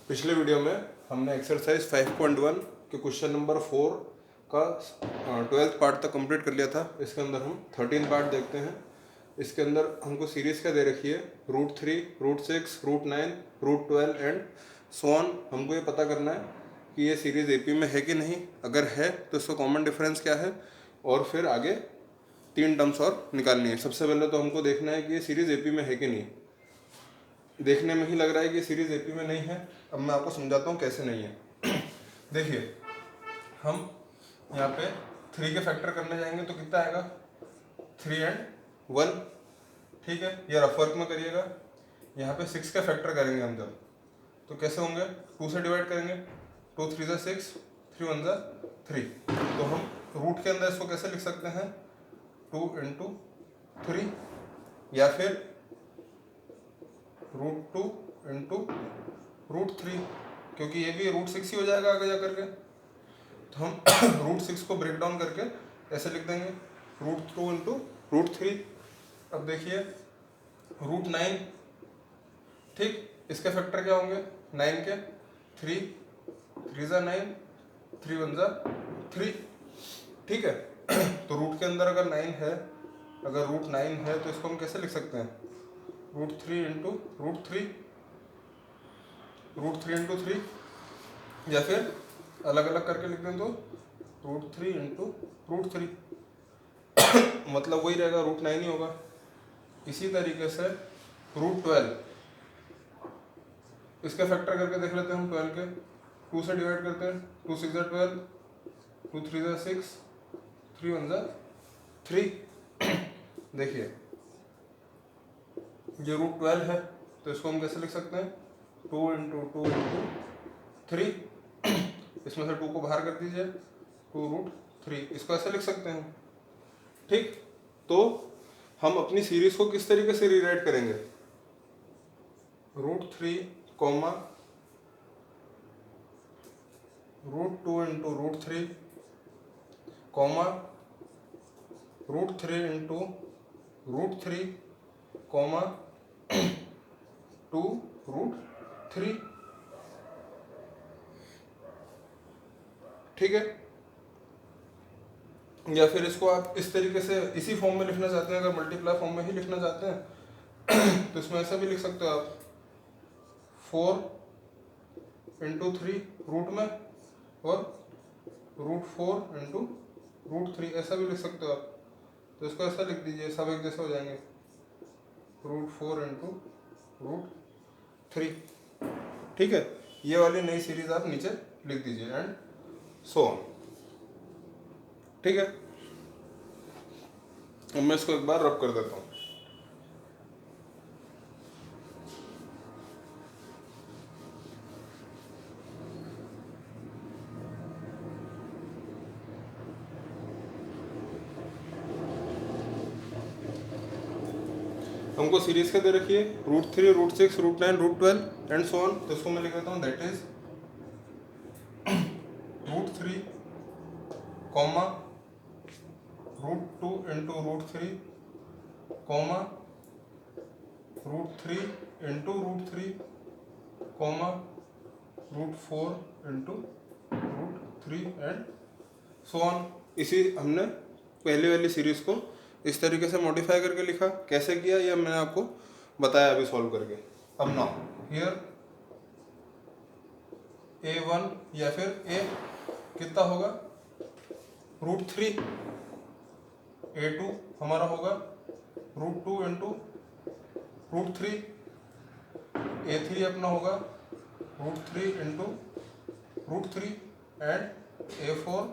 पिछले वीडियो में हमने एक्सरसाइज 5.1 के क्वेश्चन नंबर 4 का 12th पार्ट तक कंप्लीट कर लिया था। इसके अंदर हम 13 पार्ट देखते हैं। इसके अंदर हमको सीरीज क्या दे रखी है, √3, √6, √9, √12 एंड सो ऑन। हमको ये पता करना है कि ये सीरीज एपी में है कि नहीं। अगर है तो इसका कॉमन डिफरेंस क्या है, और फिर आगे 3 टर्म्स और निकालनी है। सबसे पहले तो हमको देखना है कि ये सीरीज एपी में है कि नहीं। देखने में ही लग रहा है कि सीरीज एपी में नहीं है। अब मैं आपको समझाता हूँ कैसे नहीं है। देखिए, हम यहाँ पे 3 के फैक्टर करने जाएंगे तो कितना आएगा, 3 and 1। ठीक है, ये रफ वर्क में करिएगा। यहाँ पे 6 का फैक्टर करेंगे हम जब, तो कैसे होंगे, 2 से डिवाइड करेंगे, 2 3 ज़ा 6, 3 1 ज़ा 3। तो हम रूट के अंदर इसको कैसे लिख सकते हैं, 2 into 3, या फिर √2 into √3, क्योंकि ये भी √6 ही हो जाएगा आगे जा करके। तो हम √6 को ब्रेक डाउन करके ऐसे लिख देंगे, √2 into √3। अब देखिए √9, ठीक, इसके फैक्टर क्या होंगे, 9 के, 3 3 ज़ा 9, 3 1 ज़ा 3। ठीक है। तो रूट के अंदर अगर 9 है, अगर √9 है तो इसको हम कैसे लिख सकते हैं, √3 into √3, √3 into 3, या फिर अलग अलग करके लिख दें तो √3 into √3। मतलब वही रहेगा, √9 ही होगा। इसी तरीके से √12, इसके फैक्टर करके देख लेते हैं हम। 12 के 2 से डिवाइड करते हैं, 2 6 ज़ा 12, 2 3 ज़ा 6, 3 1 ज़ा 3। देखिए ये √12 है, तो इसको हम कैसे लिख सकते हैं, 2 into 2 into 3। इसमें से 2 को बाहर कर दीजिए, 2√3, इसको ऐसे लिख सकते हैं। ठीक, तो हम अपनी सीरीज को किस तरीके से रीराइट करेंगे, √3, √2 into √3, √3 into √3, 2 √3। ठीक है, या फिर इसको आप इस तरीके से इसी फॉर्म में लिखना चाहते हैं, अगर मल्टीप्लाई फॉर्म में ही लिखना चाहते हैं तो इसमें ऐसा भी लिख सकते हो आप, 4 into 3 रूट में, और √4 into √3 ऐसा भी लिख सकते हो आप। तो इसको ऐसा लिख दीजिए, सब एक जैसे हो जाएंगे, √4 into √3। ठीक है, ये वाली नई सीरीज आप नीचे लिख दीजिए, एंड सो ऑन। ठीक है, अब मैं इसको एक बार रब कर देता हूँ। हमको सीरीज क्या दे रखी है, √3, √6, √9, √12 एंड सो ऑन। तो इसको मैं लिख देता हूँ, that is √3, √2 into √3, √3 into √3, √4 into √3 and so on. इसी हमने पहले वाली सीरीज को इस तरीके से मॉडिफाई करके लिखा। कैसे किया ये मैंने आपको बताया अभी सॉल्व करके। अब नाउ हियर A1 या फिर A कितना होगा, √3, A2 हमारा होगा √2 into √3, A3 अपना होगा √3 into √3 एंड A4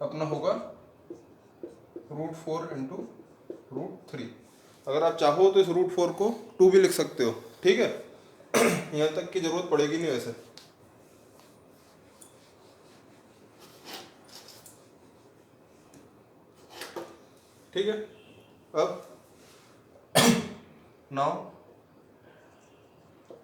अपना होगा √4 into √3। अगर आप चाहो तो इस √4 को 2 भी लिख सकते हो। ठीक है, यहाँ तक की जरूरत पड़ेगी नहीं वैसे। ठीक है, अब नाउ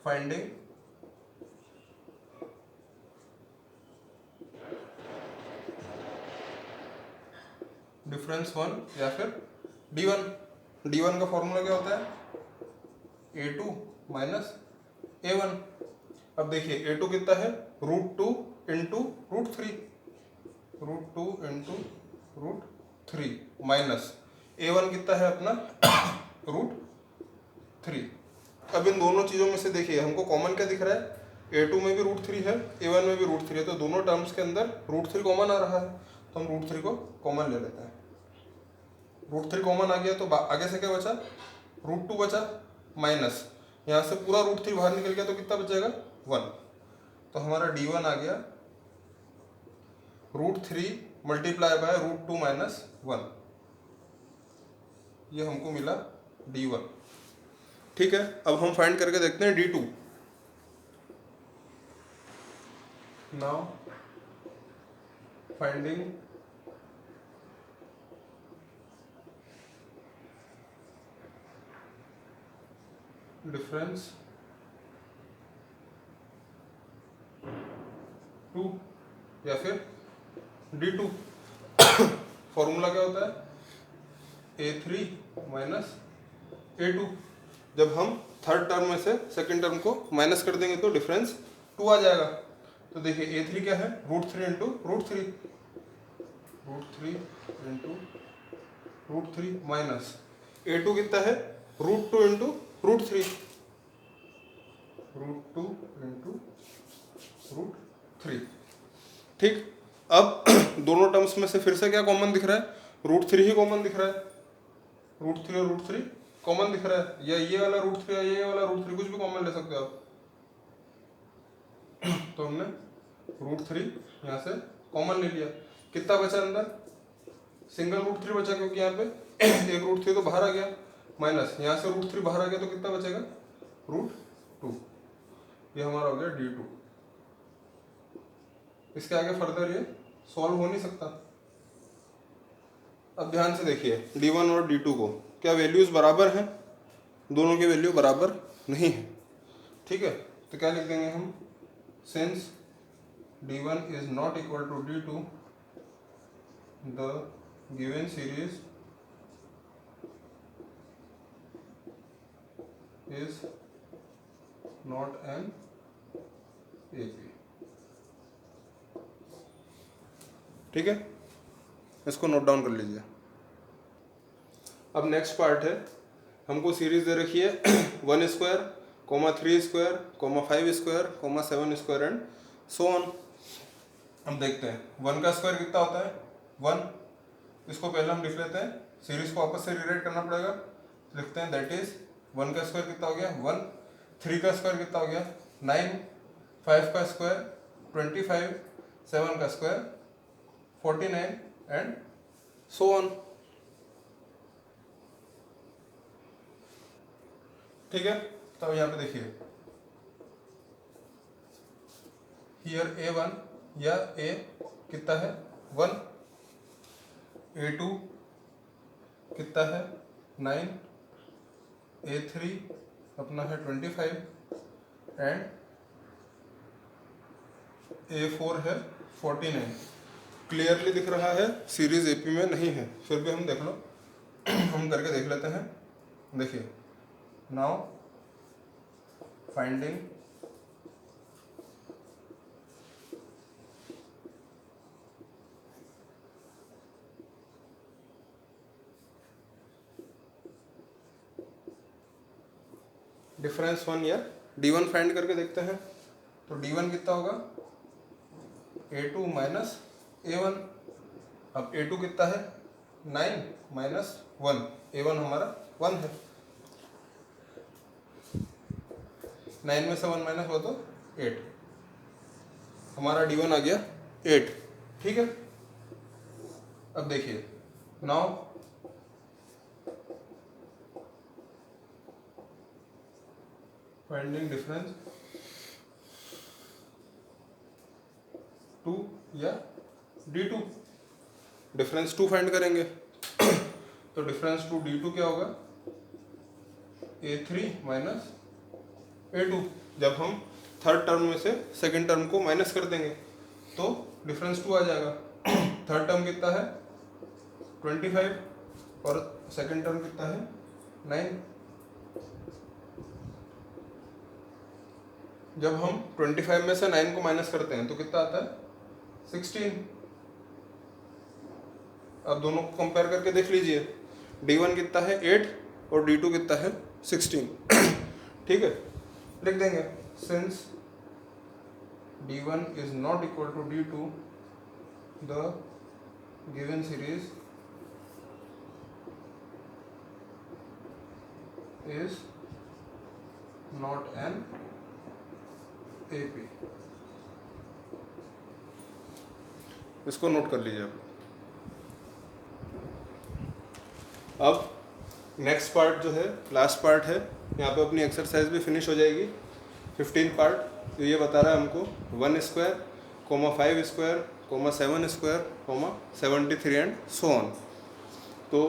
फाइंडिंग डिफरेंस 1 या फिर D1। D1 का फॉर्मूला क्या होता है, A2 - A1। अब देखिए A2 कितना है, √2 इंटू √3, √2 इंटू √3 माइनस A1 कितना है अपना √3। अब इन दोनों चीज़ों में से देखिए हमको कॉमन क्या दिख रहा है, A2 में भी √3 है, A1 में भी √3 है, तो दोनों टर्म्स के अंदर √3 कॉमन आ रहा है, तो हम √3 को कॉमन ले लेते हैं। √3 कॉमन आ गया तो आगे से क्या बचा, √2 बचा, माइनस यहाँ से पूरा √3 बाहर निकल गया तो कितना बचेगा 1। तो हमारा D1 आ गया √3 मल्टीप्लाई बाय √2 माइनस 1, ये हमको मिला D1। ठीक है, अब हम फाइंड करके देखते हैं D2। नाउ फाइंडिंग डिफरेंस 2 या फिर D2। फॉर्मूला क्या होता है, A3 माइनस A2। जब हम थर्ड टर्म में से सेकंड टर्म को माइनस कर देंगे तो डिफरेंस 2 आ जाएगा। तो देखिए A3 क्या है, √3 इंटू √3, √3 इंटू √3 माइनस A2 कितना है, √2 इंटू √3, √2 इंटू √3। ठीक, अब दोनों टर्म्स में से फिर से क्या कॉमन दिख रहा है, √3 ही कॉमन दिख रहा है, √3 और √3 कॉमन दिख रहा है, या ये वाला √3 या ये वाला √3 कुछ भी कॉमन ले सकते हो आप। तो हमने √3 यहाँ से कॉमन ले लिया, कितना बचा अंदर, सिंगल √3 बचा, क्योंकि यहाँ पे एक √3 तो बाहर आ गया, माइनस यहाँ से √3 बाहर आ गया तो कितना बचेगा √2। ये हमारा हो गया D2। इसके आगे फर्दर ये सॉल्व हो नहीं सकता। अब ध्यान से देखिए D1 और D2 को, क्या वैल्यूज बराबर हैं, दोनों की वैल्यू बराबर नहीं है। ठीक है, तो क्या लिख देंगे हम, since D1 is not equal to D2 the given series is not an AP। ठीक है, इसको नोट डाउन कर लीजिए। अब नेक्स्ट पार्ट है, हमको सीरीज दे रखी है 1 square, 3 square, 5 square, 7 square and so on. हम देखते हैं 1 का स्क्वायर कितना होता है 1, इसको पहले हम लिख लेते हैं, सीरीज को वापस से रीराइट करना पड़ेगा, लिखते हैं दैट इज 1 का स्क्वायर कितना हो गया 1, 3 का स्क्वायर कितना हो गया 9, 5 का स्क्वायर 25, 7 का स्क्वायर 49 एंड सो ऑन। ठीक है, तो यहाँ पे देखिए हियर A1 या A कितना है 1, A2 कितना है 9, A3 अपना है 25 एंड A4 है 49। क्लियरली दिख रहा है सीरीज AP में नहीं है, फिर भी हम देख लो हम करके देख लेते हैं। देखिए नाउ फाइंडिंग डिफरेंस 1 या D1 फाइंड करके देखते हैं। तो D1 कितना होगा A2 माइनस A1। अब A2 कितना है 9 माइनस 1, A1 हमारा 1 है, 9 में से 1 माइनस हुआ तो 8, हमारा D1 आ गया 8। ठीक है, अब देखिए नाउ फाइंडिंग डिफरेंस 2 या D2। डिफरेंस 2 फाइंड करेंगे तो डिफरेंस 2 D2 क्या होगा A3 माइनस A2। जब हम थर्ड टर्म में से सेकंड टर्म को माइनस कर देंगे तो डिफरेंस 2 आ जाएगा। थर्ड टर्म कितना है 25 और सेकंड टर्म कितना है 9। जब हम 25 में से 9 को माइनस करते हैं तो कितना आता है? 16। अब दोनों को कंपेयर करके देख लीजिए, D1 कितना है? 8 और D2 कितना है? 16। ठीक है, लिख देंगे since D1 is not equal to D2 the given series is not an AP। इसको नोट कर लीजिए आप। अब नेक्स्ट पार्ट जो है, लास्ट पार्ट है, यहाँ पे अपनी एक्सरसाइज भी फिनिश हो जाएगी। 15 पार्ट तो ये बता रहा है हमको 1 square, 5 square, 7 square, 73 and so on. तो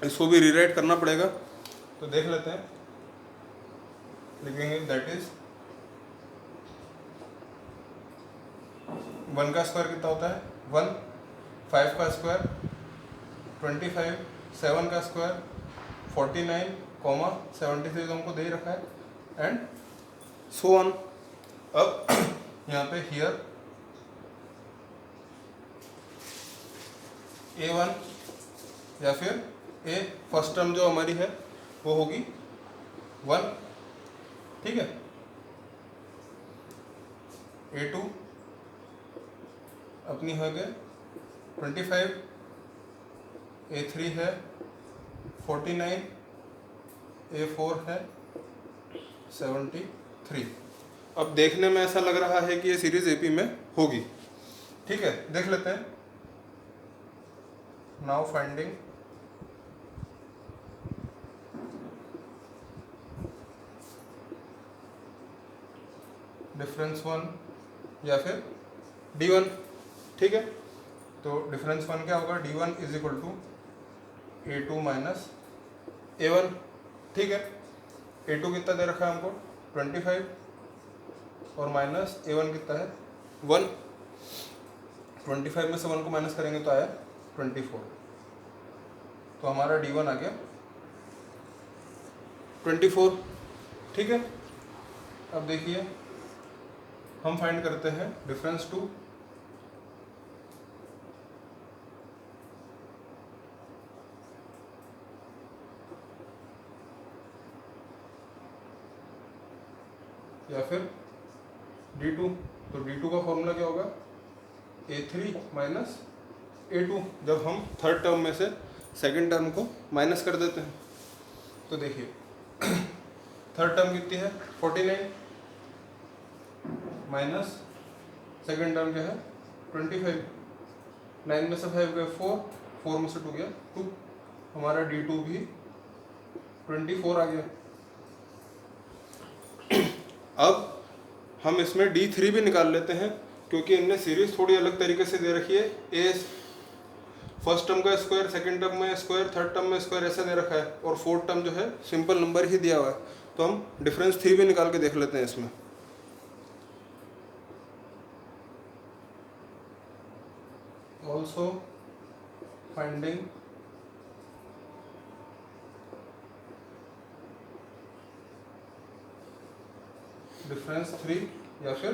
इसको भी रीराइट करना पड़ेगा, तो देख लेते हैं। लिखेंगे दैट इज 1 का स्क्वायर कितना होता है? 1, 5 का स्क्वायर 25, 7 का स्क्वायर 49, 73 तो हमको दे ही रखा है एंड सो ऑन। अब यहाँ पे हियर A1 या फिर A फर्स्ट टर्म जो हमारी है वो होगी 1, ठीक है। A2 अपनी हो गए 25, A3 है 49, A4 है 73। अब देखने में ऐसा लग रहा है कि ये सीरीज AP में होगी, ठीक है, देख लेते हैं। नाउ फाइंडिंग डिफरेंस 1 या फिर D1, ठीक है। तो डिफरेंस 1 क्या होगा? D1 is equal to A2 minus A1, ठीक है। A2 कितना दे रखा है हमको? 25 और माइनस A1 कितना है? 1। 25 में से 1 को माइनस करेंगे तो आया 24, तो हमारा D1 आ गया 24, ठीक है। अब देखिए हम फाइंड करते हैं डिफरेंस 2। या फिर D2, तो D2 का फॉर्मूला क्या होगा? A3 माइनस A2, जब हम थर्ड टर्म में से सेकंड टर्म को माइनस कर देते हैं। तो देखिए थर्ड टर्म कितनी है? 49 माइनस सेकंड टर्म क्या है? 25। 9 में से 5 गए 4, 4 में से 2 गया 2, हमारा D2 भी 24 आ गया। अब हम इसमें D3 भी निकाल लेते हैं, क्योंकि इनने सीरीज थोड़ी अलग तरीके से दे रखी है। ए फर्स्ट टर्म का स्क्वायर, सेकंड टर्म में स्क्वायर, थर्ड टर्म में स्क्वायर ऐसा दे रखा है, और फोर्थ टर्म जो है सिंपल नंबर ही दिया हुआ है। तो हम डिफरेंस 3 भी निकाल के देख लेते हैं इसमें। ऑल्सो फाइंडिंग डिफरेंस 3 या फिर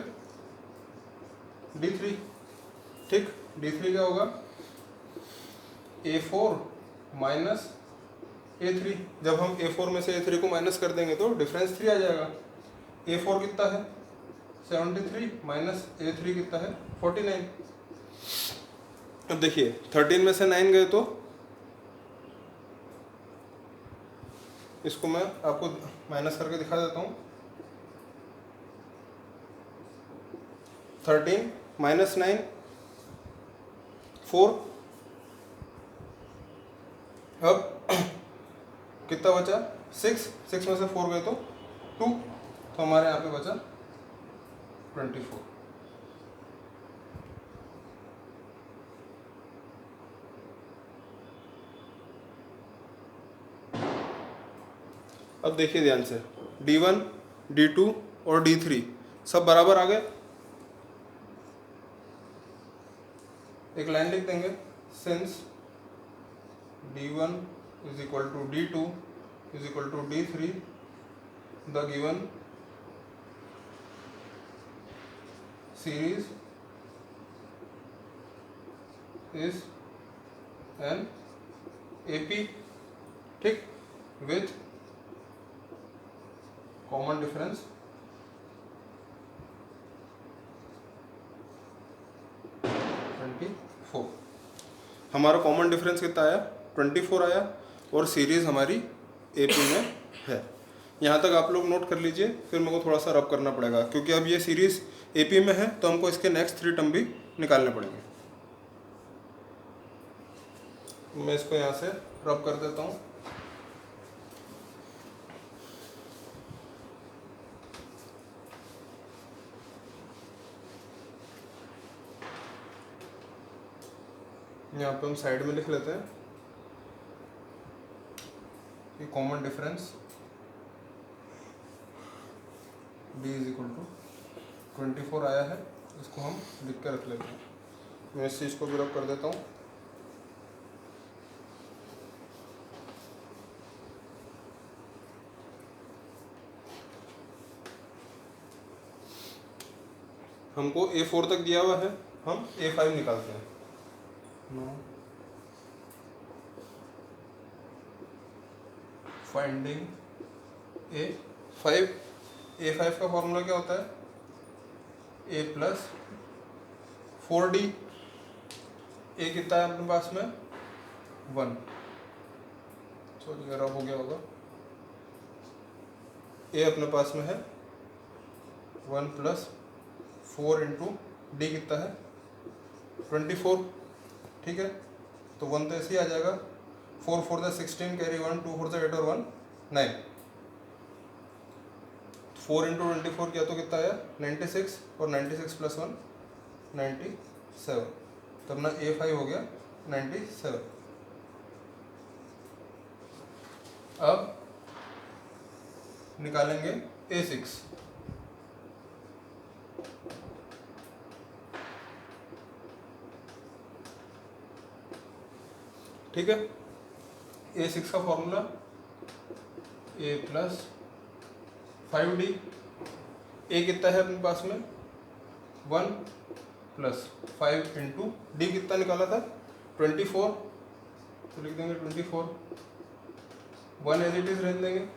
D3, ठीक। D3 क्या होगा? A4 माइनस A3, जब हम A4 में से A3 को माइनस कर देंगे तो डिफरेंस 3 आ जाएगा। A4 कितना है? 73 माइनस A3 कितना है? 49। अब देखिए 13 में से 9 गए तो इसको मैं आपको माइनस करके दिखा देता हूँ। 13 माइनस 9 4। अब कितना बचा? 6। 6 में से 4 गए तो 2, तो हमारे यहाँ पे बचा 24। अब देखिए ध्यान से, D1, D2 और D3 सब बराबर आ गए। एक लाइन लिख देंगे, since D1 is equal to D2 is equal to D3 the given series is an AP, ठीक, with common difference 24। हमारा कॉमन डिफरेंस कितना आया? 24 आया, और सीरीज़ हमारी AP में है। यहाँ तक आप लोग नोट कर लीजिए, फिर मेरे को थोड़ा सा रब करना पड़ेगा, क्योंकि अब ये सीरीज़ AP में है तो हमको इसके नेक्स्ट 3 टर्म भी निकालने पड़ेंगे। मैं इसको यहाँ से रब कर देता हूँ। यहाँ पे हम साइड में लिख लेते हैं कि common difference D is equal to 24 आया है, इसको हम लिख के रख लेते हैं। मैं इस चीज़ को भी रब कर देता हूँ। हमको A4 तक दिया हुआ है, हम A5 निकालते हैं। फाइंडिंग A5 का फॉर्मूला क्या होता है? A plus 4D। A कितना है अपने पास में? 1। सॉरी, रब हो गया होगा। A अपने पास में है 1 प्लस 4 इंटू D कितना है? 24, ठीक है। तो 1 तो ऐसे ही आ जाएगा। 4 4 द 16, कैरी 1, 2 4 द 8 और 1 9। 4 इंटू 24 किया तो कितना आया? 96, और 96 प्लस 1 97। तो अपना A5 हो गया 97। अब निकालेंगे A6। ठीक है, A6 का formula A plus 5D। A कितना है अपने पास में? 1 प्लस 5 इंटू D कितना निकाला था? 24, तो लिख देंगे 24। 1 एज इट इज रहने देंगे।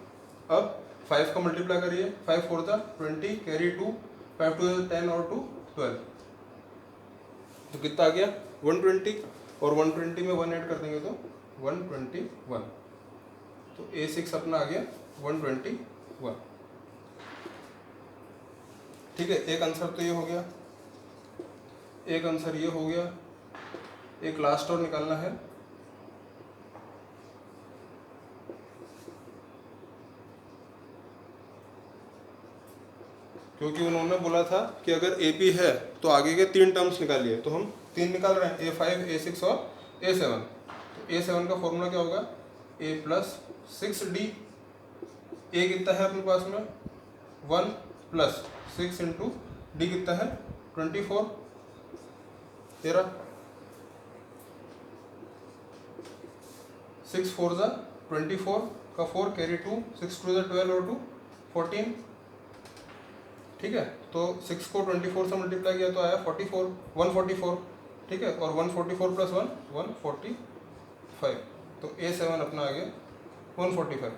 अब 5 का मल्टीप्लाई करिए, 5 4 द 20, कैरी 2, 5 2 10 और 2 12। तो कितना आ गया? 120, और 120 में 1 ऐड कर देंगे तो 121। तो A6 अपना आ गया 121। ठीक है, एक आंसर तो ये हो गया, एक आंसर ये हो गया। एक लास्ट और निकालना है। क्योंकि उन्होंने बोला था कि अगर AP है तो आगे के 3 टर्म्स निकालिए, तो हम 3 निकाल रहे हैं, A5, A6 और A7। तो A7 का फॉर्मूला क्या होगा? A plus 6D। A कितना है अपने पास में? 1 प्लस 6 इंटू D कितना है? 24। 6 4 ज़ा 24 का 4, कैरी 2, 6 2 ज़ा 12 और 2 14। ठीक है, तो 6 को 24 से मल्टीप्लाई किया तो आया 44, 144। ठीक है, और 144 प्लस 1 145। तो A7 अपना आ गया 145।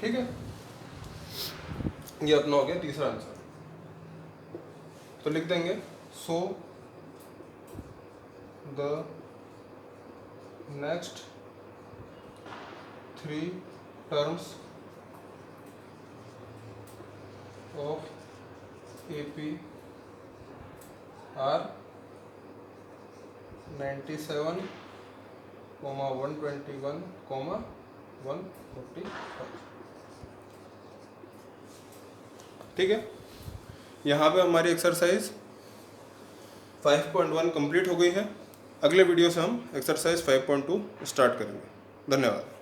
ठीक है, ये अपना हो गया तीसरा आंसर। तो लिख देंगे, so the next 3 terms of AP are 97, 121, 145। ठीक है, यहाँ पे हमारी एक्सरसाइज 5.1 कंप्लीट हो गई है। अगले वीडियो से हम एक्सरसाइज 5.2 स्टार्ट करेंगे। धन्यवाद।